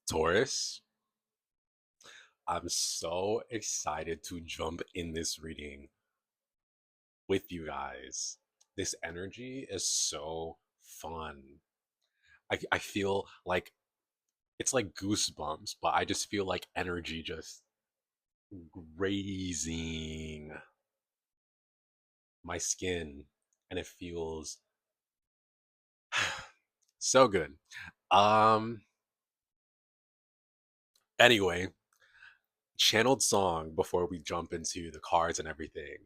Taurus, I'm so excited to jump in this reading with you guys. This energy is so fun. I feel like it's like goosebumps, but I just feel like energy just grazing my skin and it feels so good. Um anyway, channeled song before we jump into the cards and everything.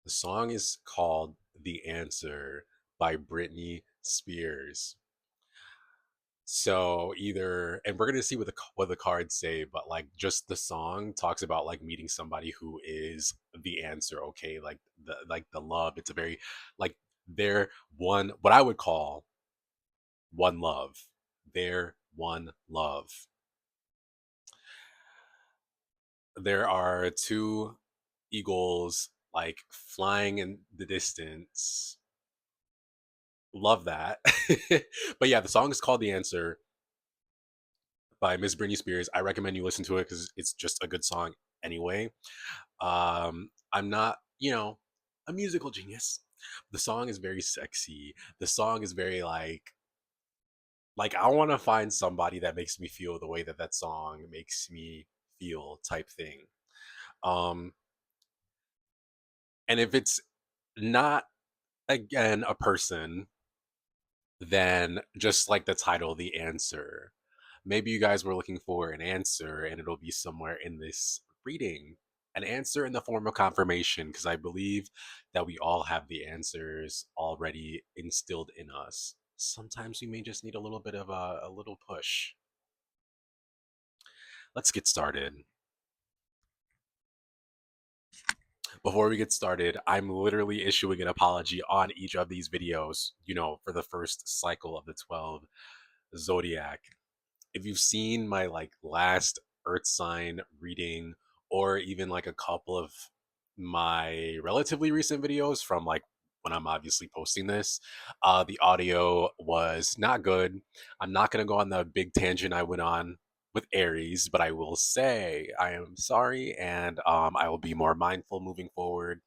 The song is called The Answer by Britney Spears. So either, and we're gonna see what the cards say, but like just the song talks about like meeting somebody who is the answer. Okay, like the love. It's a very like they're one what I would call one love. They're one love. There are two eagles like flying in the distance. Love that. But yeah, the song is called The Answer by Miss Britney Spears. I recommend you listen to it because it's just a good song anyway. I'm not, a musical genius. The song is very sexy. The song is very like I want to find somebody that makes me feel the way that that song makes me feel type thing. Um, and if it's not again a person, then just like the title, The Answer. Maybe you guys were looking for an answer and it'll be somewhere in this reading. An answer in the form of confirmation, because I believe that we all have the answers already instilled in us. Sometimes we may just need a little bit of a little push. Let's get started. Before we get started, I'm literally issuing an apology on each of these videos, for the first cycle of the 12 zodiac. If you've seen my like last earth sign reading or even like a couple of my relatively recent videos from like when I'm obviously posting this, the audio was not good. I'm not going to go on the big tangent I went on with Aries, but I will say I am sorry and I will be more mindful moving forward.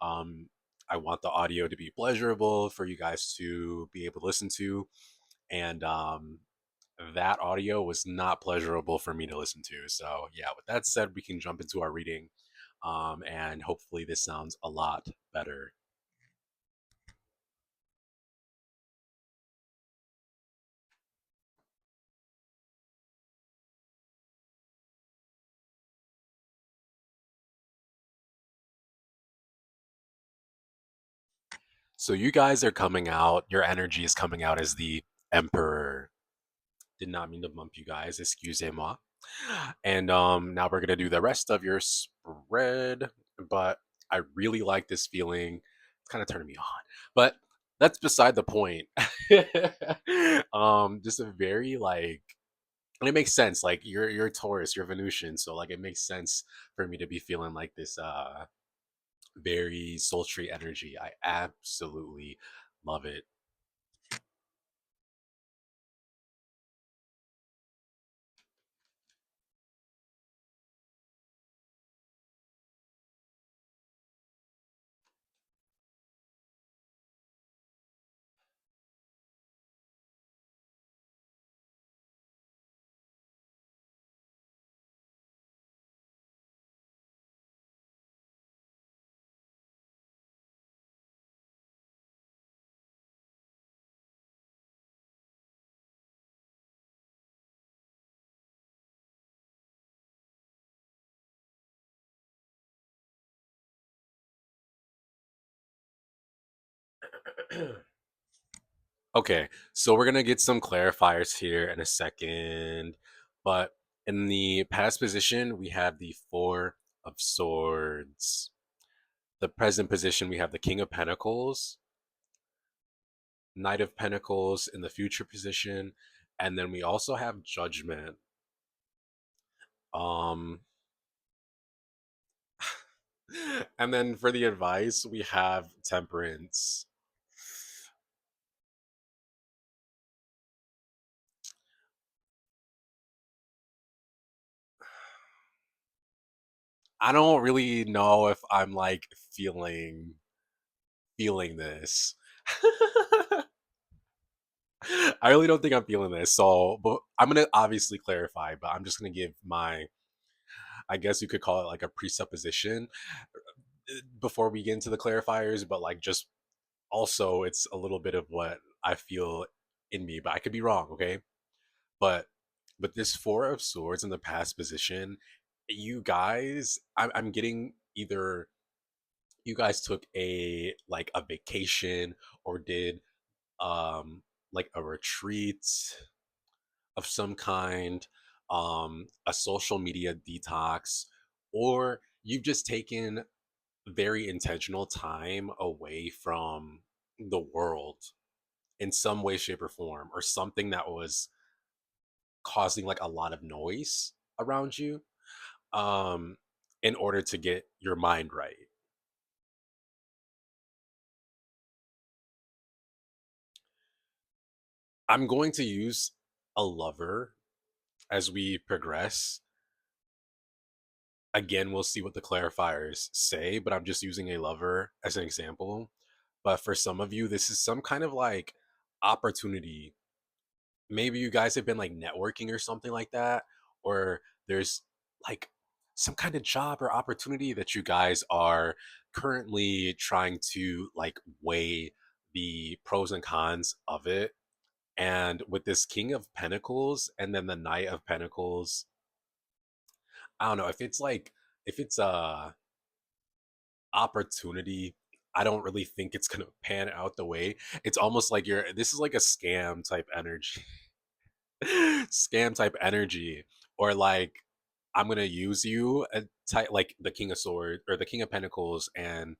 um, I want the audio to be pleasurable for you guys to be able to listen to, and that audio was not pleasurable for me to listen to. So, yeah, with that said, we can jump into our reading, and hopefully, this sounds a lot better. So, you guys are coming out, your energy is coming out as the Emperor. Did not mean to bump you guys, excusez-moi. And now we're going to do the rest of your spread, but I really like this feeling. It's kind of turning me on, but that's beside the point. Just a very like, and it makes sense. Like you're a Taurus, you're Venusian, so like it makes sense for me to be feeling like this very sultry energy. I absolutely love it. Okay, so we're gonna get some clarifiers here in a second, but in the past position we have the Four of Swords. The present position we have the King of Pentacles, Knight of Pentacles in the future position, and then we also have Judgment. Um, and then for the advice we have Temperance. I don't really know if I'm like feeling this. I really don't think I'm feeling this. So, but I'm gonna obviously clarify, but I'm just gonna give my, I guess you could call it like a presupposition before we get into the clarifiers. But like, just also, it's a little bit of what I feel in me, but I could be wrong. Okay, but this Four of Swords in the past position, you guys, I'm getting either you guys took a like a vacation or did like a retreat of some kind, a social media detox, or you've just taken very intentional time away from the world in some way, shape, or form, or something that was causing like a lot of noise around you, um, in order to get your mind right. I'm going to use a lover as we progress. Again, we'll see what the clarifiers say, but I'm just using a lover as an example. But for some of you, this is some kind of like opportunity. Maybe you guys have been like networking or something like that, or there's like some kind of job or opportunity that you guys are currently trying to like weigh the pros and cons of it. And with this King of Pentacles and then the Knight of Pentacles, I don't know if it's like, if it's a opportunity, I don't really think it's gonna pan out the way. It's almost like you're, this is like a scam type energy. Scam type energy. Or like, I'm gonna use you a type, like the King of Swords or the King of Pentacles and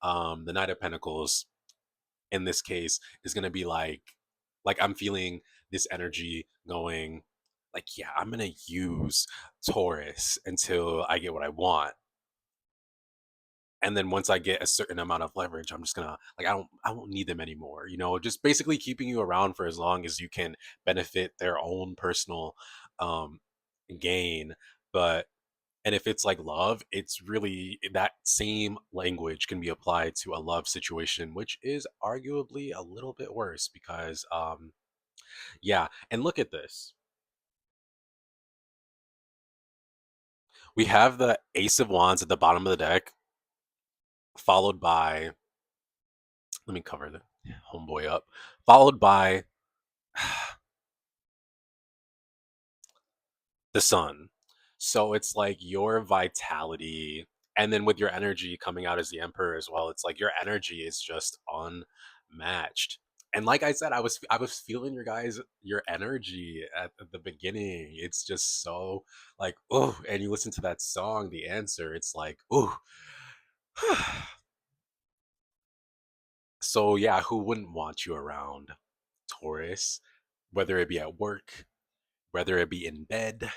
the Knight of Pentacles in this case is gonna be like I'm feeling this energy going like, yeah, I'm gonna use Taurus until I get what I want. And then once I get a certain amount of leverage, I'm just gonna like, I won't need them anymore. You know, just basically keeping you around for as long as you can benefit their own personal um gain. But and if it's like love, it's really that same language can be applied to a love situation, which is arguably a little bit worse because yeah, and look at this. We have the Ace of Wands at the bottom of the deck, followed by, let me cover the homeboy up, followed by the sun. So it's like your vitality, and then with your energy coming out as the emperor as well, it's like your energy is just unmatched. And like I said, I was feeling your energy at the beginning. It's just so like, oh, and you listen to that song, The Answer, it's like, oh. So yeah, who wouldn't want you around, Taurus? Whether it be at work, whether it be in bed,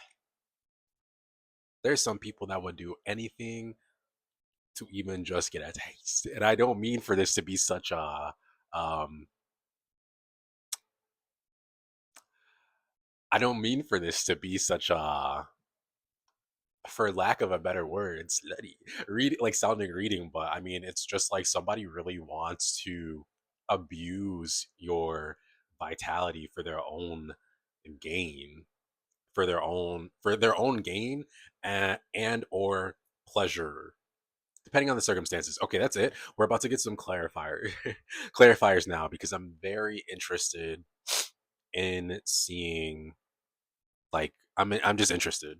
there's some people that would do anything to even just get a taste. And I don't mean for this to be such a um I don't mean for this to be such a, for lack of a better word, slutty read like sounding reading, but I mean it's just like somebody really wants to abuse your vitality for their own gain, for their own gain, and or pleasure, depending on the circumstances. Okay, that's it. We're about to get some clarifiers now because I'm very interested in seeing, like, I'm just interested.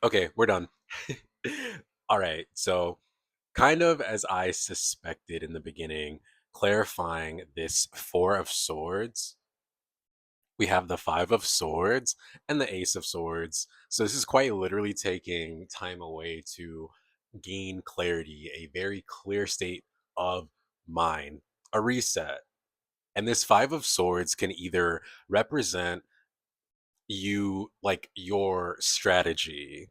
Okay, we're done. All right. So, kind of as I suspected in the beginning, clarifying this Four of Swords, we have the Five of Swords and the Ace of Swords. So, this is quite literally taking time away to gain clarity, a very clear state of mind, a reset. And this Five of Swords can either represent you, like your strategy.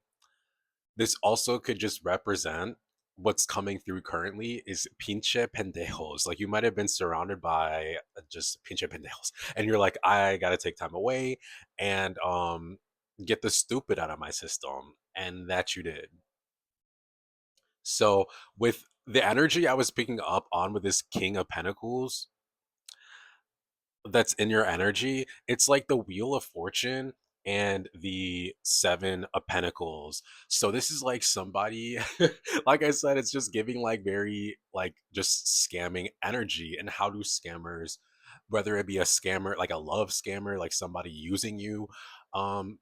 This also could just represent what's coming through currently is pinche pendejos. Like you might have been surrounded by just pinche pendejos, and you're like, I gotta take time away and get the stupid out of my system, and that you did. So with the energy I was picking up on with this King of Pentacles, that's in your energy, it's like the Wheel of Fortune and the Seven of Pentacles. So this is like somebody, like I said, it's just giving like very like just scamming energy. And how do scammers, whether it be a scammer, like a love scammer, like somebody using you, um,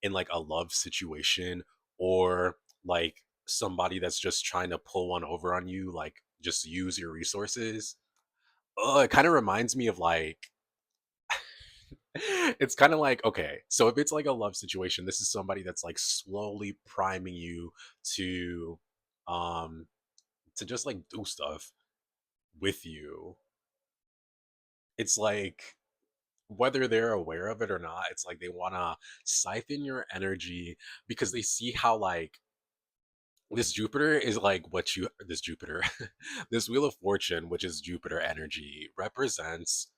in like a love situation, or like somebody that's just trying to pull one over on you, like just use your resources. It kind of reminds me of like it's kind of like, okay, so if it's like a love situation, this is somebody that's like slowly priming you to um to just like do stuff with you. It's like whether they're aware of it or not, it's like they want to siphon your energy because they see how like this Jupiter is like what you this Jupiter this Wheel of Fortune, which is Jupiter energy, represents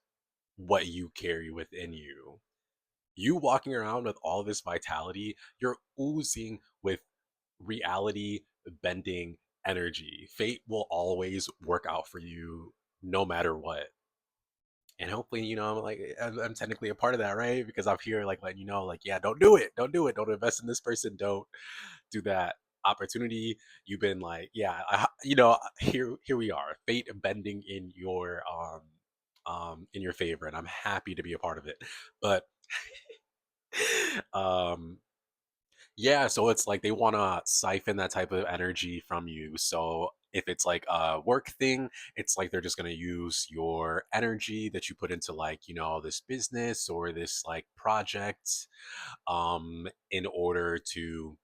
what you carry within you. You walking around with all this vitality, you're oozing with reality bending energy. Fate will always work out for you no matter what. And hopefully, I'm like, I'm technically a part of that, right? Because I'm here, like, letting you know, like, yeah, don't do it. Don't do it. Don't invest in this person. Don't do that opportunity. You've been like, yeah, here we are. Fate bending in your favor. And I'm happy to be a part of it. But, um, yeah, so it's like they want to siphon that type of energy from you. So if it's like a work thing, it's like they're just going to use your energy that you put into like, this business or this like project in order to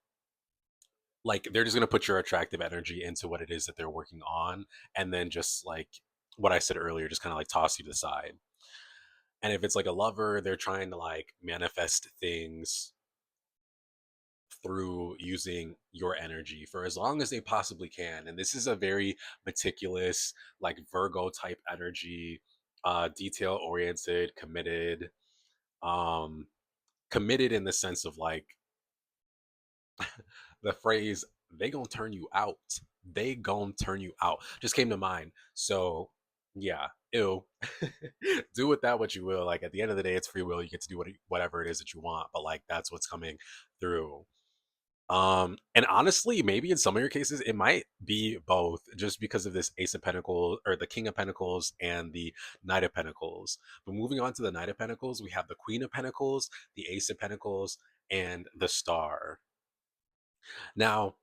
like they're just going to put your attractive energy into what it is that they're working on and then just like what I said earlier, just kind of like toss you to the side. And if it's like a lover, they're trying to like manifest things through using your energy for as long as they possibly can. And this is a very meticulous, like Virgo type energy, detail oriented, um, committed in the sense of like the phrase, they gonna turn you out. They gonna turn you out. Just came to mind. So yeah, ew. Do with that what you will. Like at the end of the day, it's free will. You get to do whatever it is that you want. But like that's what's coming through. And honestly, maybe in some of your cases, it might be both just because of this Ace of Pentacles or the King of Pentacles and the Knight of Pentacles. But moving on to the Knight of Pentacles, we have the Queen of Pentacles, the Ace of Pentacles, and the Star. Now,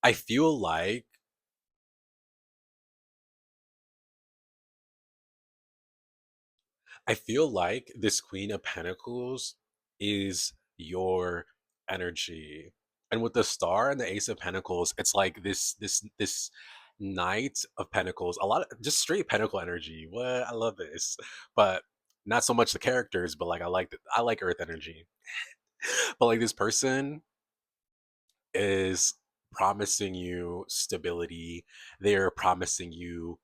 I feel like this Queen of Pentacles is your energy. And with the Star and the Ace of Pentacles, it's like this Knight of Pentacles, a lot of just straight Pentacle energy. What I love this. But not so much the characters, but like I like Earth energy. But like this person is promising you stability. They're promising you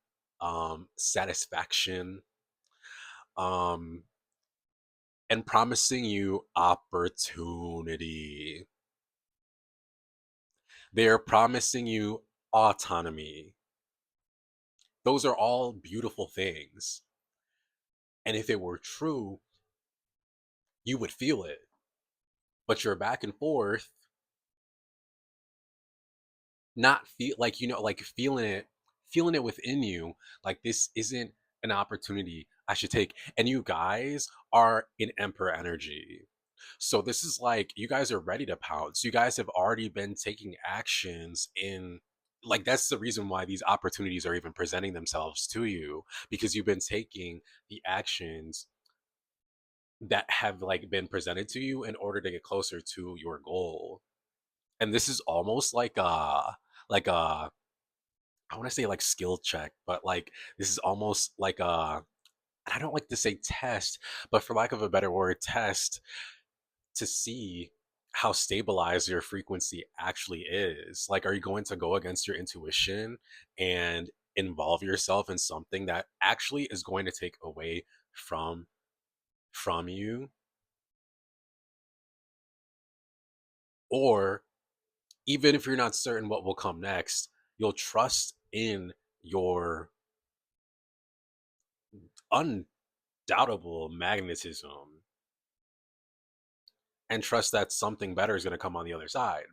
satisfaction. Um and promising you opportunity. They're promising you autonomy. Those are all beautiful things. And if it were true, you would feel it. But you're back and forth, not feel like, like feeling it within you, like this isn't an opportunity I should take. And you guys are in Emperor energy. So this is like you guys are ready to pounce. You guys have already been taking actions in, like, that's the reason why these opportunities are even presenting themselves to you, because you've been taking the actions that have like been presented to you in order to get closer to your goal. And this is almost like a I want to say like skill check, but like this is almost like a, I don't like to say test, but for lack of a better word, test to see how stabilized your frequency actually is. Like, are you going to go against your intuition and involve yourself in something that actually is going to take away from you? Or even if you're not certain what will come next, you'll trust in your undoubtable magnetism and trust that something better is going to come on the other side.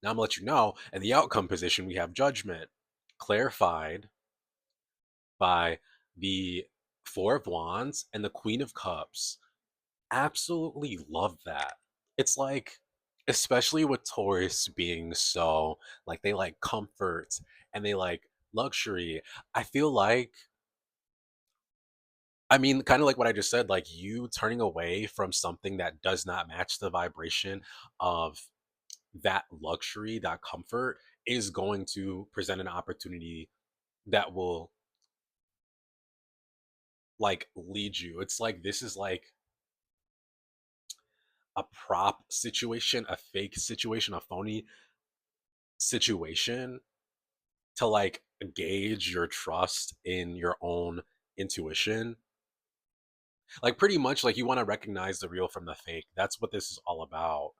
Now I'm gonna let you know, in the outcome position, we have judgment, clarified by the Four of Wands and the Queen of Cups. Absolutely love that. It's like, especially with Taurus being so, like, they like comfort and they like luxury. I feel like, I mean, kind of like what I just said, like you turning away from something that does not match the vibration of that luxury, that comfort is going to present an opportunity that will like lead you. It's like this is like a prop situation, a fake situation, a phony situation to like gauge your trust in your own intuition. Like pretty much like you want to recognize the real from the fake. That's what this is all about.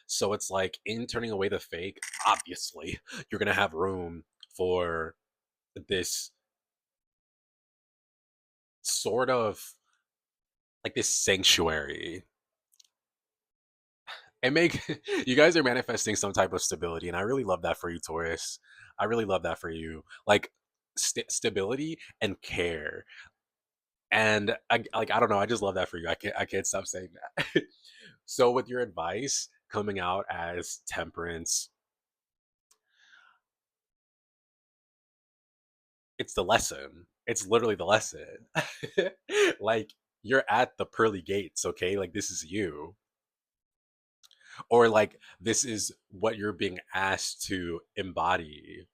So it's like in turning away the fake, obviously, you're going to have room for this sort of like this sanctuary and make you guys are manifesting some type of stability, and I really love that for you, Taurus. I really love that for you, like stability and care. And like I don't know, I just love that for you. I can't stop saying that. So with your advice coming out as temperance, it's the lesson. It's literally the lesson. Like you're at the pearly gates, okay? Like this is you, or like this is what you're being asked to embody.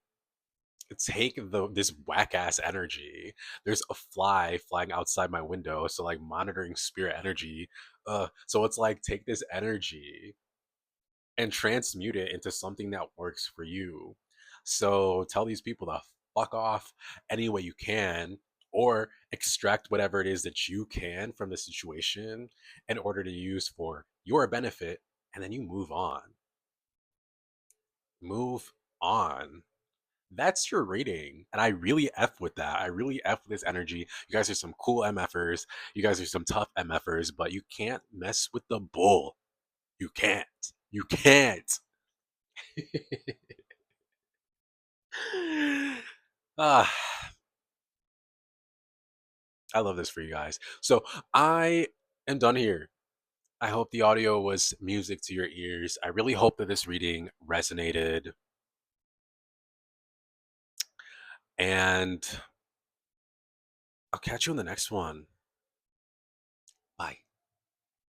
Take this whack ass energy. There's a fly flying outside my window, so like monitoring spirit energy. So it's like take this energy and transmute it into something that works for you. So tell these people to fuck off any way you can, or extract whatever it is that you can from the situation in order to use for your benefit, and then you move on. Move on. That's your rating. And I really F with that. I really F with this energy. You guys are some cool MFers. You guys are some tough MFers, but you can't mess with the bull. You can't. You can't. ah, I love this for you guys. So I am done here. I hope the audio was music to your ears. I really hope that this reading resonated. And I'll catch you in the next one.